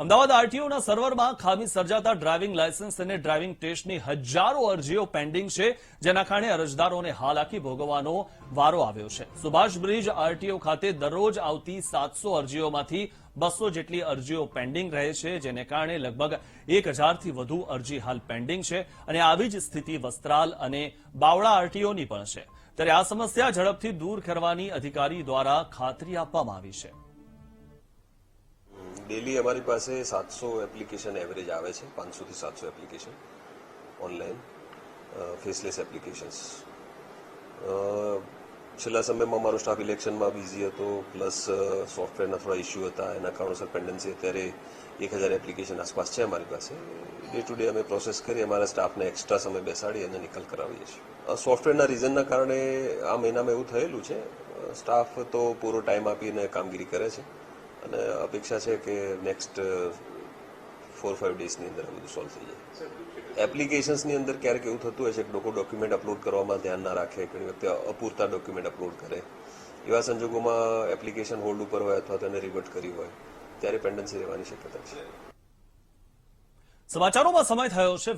અમદાવાદ આરટીઓના સર્વરમાં ખામી સર્જાતા ડ્રાઇવિંગ લાયસન્સ અને ડ્રાઇવિંગ ટેસ્ટની હજારો અરજીઓ પેન્ડિંગ છે, જેના કારણે અરજદારોને હાલાકી ભોગવવાનો વારો આવ્યો છે. સુભાષ બ્રિજ આરટીઓ ખાતે દરરોજ આવતી 700 અરજીઓમાંથી 200 જેટલી અરજીઓ પેન્ડિંગ રહે છે, જેને કારણે લગભગ 1000થી વધુ અરજી હાલ પેન્ડિંગ છે અને આવી જ સ્થિતિ વસ્ત્રાલ અને બાવળા આરટીઓની પણ છે. ત્યારે આ સમસ્યા ઝડપથી દૂર કરવાની અધિકારી દ્વારા ખાતરી આપવામાં આવી છે. डेली हमारी पास 700 एप्लीकेशन एवरेज आवे છે, 500 થી 700 એપ્લિકેશન ઓનલાઈન ફેસલેસ એપ્લિકેશન્સ. છેલ્લા સમયમાં મારો સ્ટાફ ઇલેક્શનમાં બિઝી હતો, પ્લસ સોફ્ટવેરના થોડા ઇસ્યુ હતા, એના કારણોસર પેન્ડન્સી અત્યારે 1000 એપ્લિકેશન આસપાસ છે અમારી પાસે. ડે ટુ ડે અમે પ્રોસેસ કરી અમારા સ્ટાફને એક્સ્ટ્રા સમય બેસાડી અને નિકાલ કરાવીએ છીએ. સોફ્ટવેરના રીઝનના કારણે આ મહિનામાં એવું થયેલું છે. સ્ટાફ તો પૂરો ટાઈમ આપીને કામગીરી કરે છે અને અપેક્ષા છે કે નેક્સ્ટ 4-5 ડેઝની અંદર આ બધું સોલ્વ થઈ જાય. એપ્લિકેશન્સની અંદર ક્યારેક એવું થતું હોય છે કે લોકો ડોક્યુમેન્ટ અપલોડ કરવામાં ધ્યાન ના રાખે, ઘણી વખતે અપૂરતા ડોક્યુમેન્ટ અપલોડ કરે. એવા સંજોગોમાં એપ્લિકેશન હોલ્ડ ઉપર હોય અથવા તેને રિવર્ટ કરી હોય ત્યારે પેન્ડન્સી રહેવાની શક્યતા છે. સમાચારોમાં સમય થયો છે.